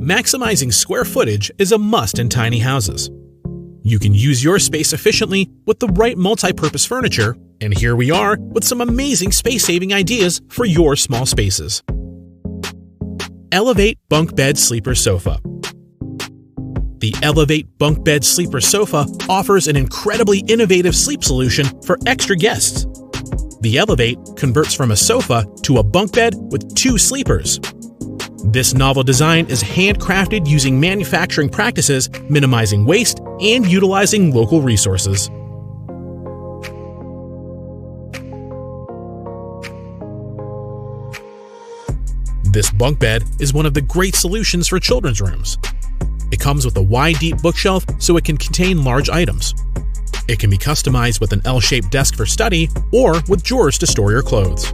maximizing square footage is a must in tiny houses. You can use your space efficiently with the right multi-purpose furniture, and here we are with some amazing space-saving ideas for your small spaces. Elevate Bunk Bed Sleeper Sofa. The Elevate Bunk Bed Sleeper Sofa offers an incredibly innovative sleep solution for extra guests. The Elevate converts from a sofa to a bunk bed with 2 sleepers. This novel design is handcrafted using manufacturing practices, minimizing waste, and utilizing local resources. This bunk bed is one of the great solutions for children's rooms. It comes with a wide, deep bookshelf so it can contain large items. It can be customized with an L-shaped desk for study or with drawers to store your clothes.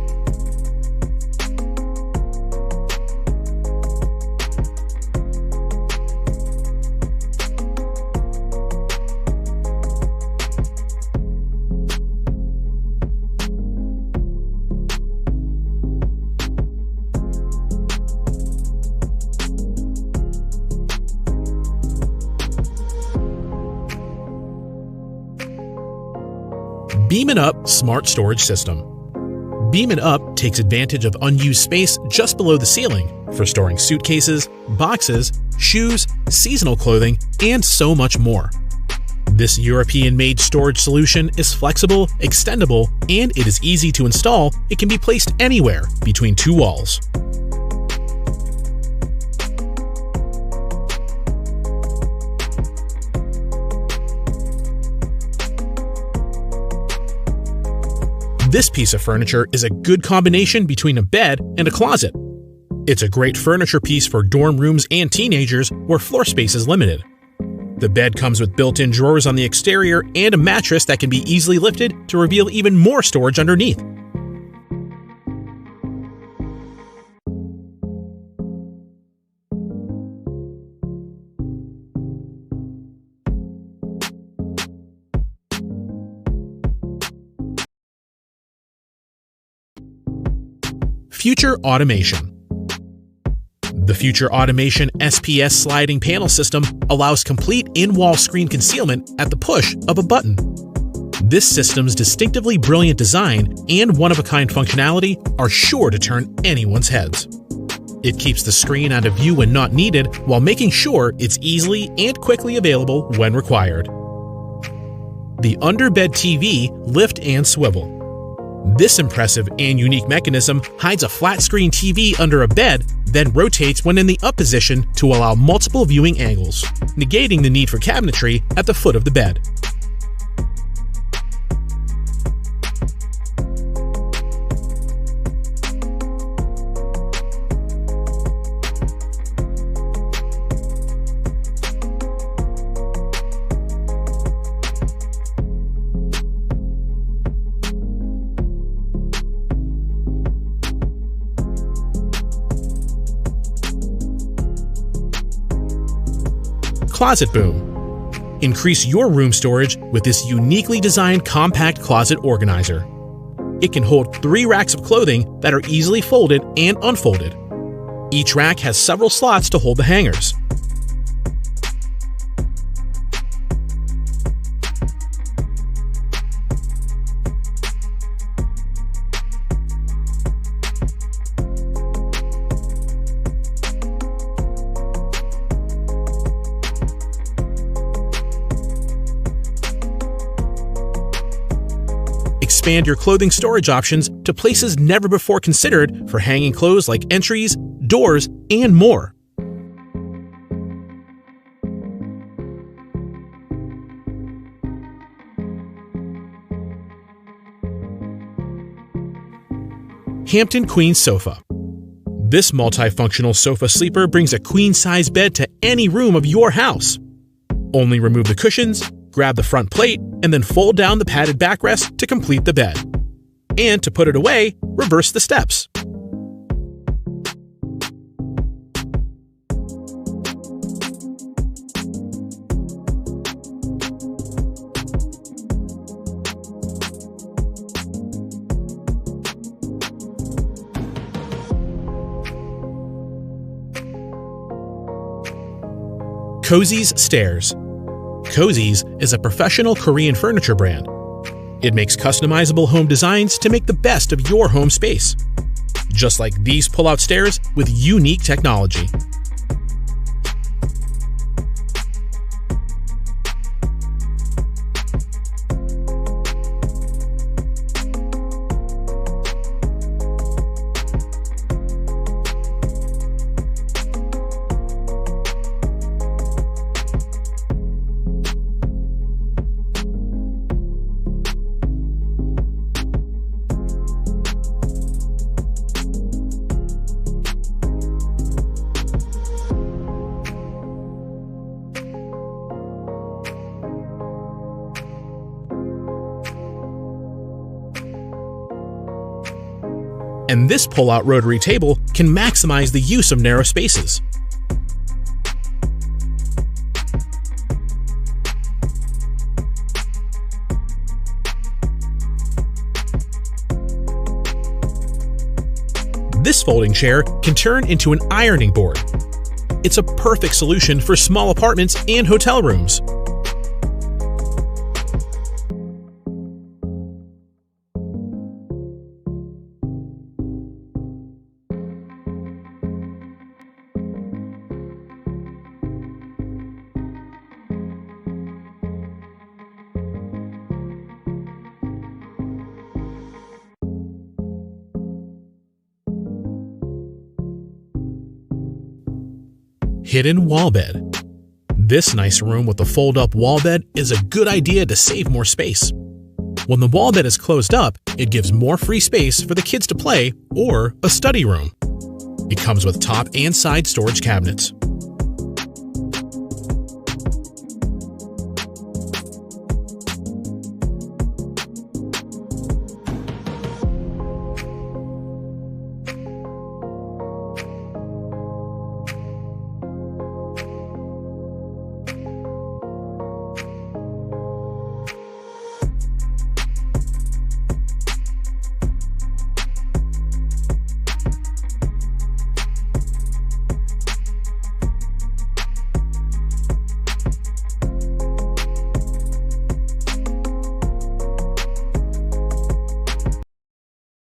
Beam It Up Smart Storage System. Beam It Up takes advantage of unused space just below the ceiling for storing suitcases, boxes, shoes, seasonal clothing, and so much more. This European-made storage solution is flexible, extendable, and it is easy to install. It can be placed anywhere between 2 walls. This piece of furniture is a good combination between a bed and a closet. It's a great furniture piece for dorm rooms and teenagers where floor space is limited. The bed comes with built-in drawers on the exterior and a mattress that can be easily lifted to reveal even more storage underneath. Future Automation. The Future Automation SPS sliding panel system allows complete in-wall screen concealment at the push of a button. This system's distinctively brilliant design and one-of-a-kind functionality are sure to turn anyone's heads. It keeps the screen out of view when not needed while making sure it's easily and quickly available when required. The Underbed TV Lift and Swivel. This impressive and unique mechanism hides a flat-screen TV under a bed, then rotates when in the up position to allow multiple viewing angles, negating the need for cabinetry at the foot of the bed. Closet Boom. Increase your room storage with this uniquely designed compact closet organizer. It can hold 3 racks of clothing that are easily folded and unfolded. Each rack has several slots to hold the hangers. Expand your clothing storage options to places never before considered for hanging clothes like entries, doors, and more. Hampton Queen Sofa. This multifunctional sofa sleeper brings a queen-size bed to any room of your house. Only remove the cushions, grab the front plate, and then fold down the padded backrest to complete the bed. And to put it away, reverse the steps. Cozy's Stairs. Cozy's is a professional Korean furniture brand. It makes customizable home designs to make the best of your home space. Just like these pull-out stairs with unique technology. And this pull-out rotary table can maximize the use of narrow spaces. This folding chair can turn into an ironing board. It's a perfect solution for small apartments and hotel rooms. Hidden wall bed. This nice room with a fold-up wall bed is a good idea to save more space. When the wall bed is closed up, it gives more free space for the kids to play or a study room. It comes with top and side storage cabinets.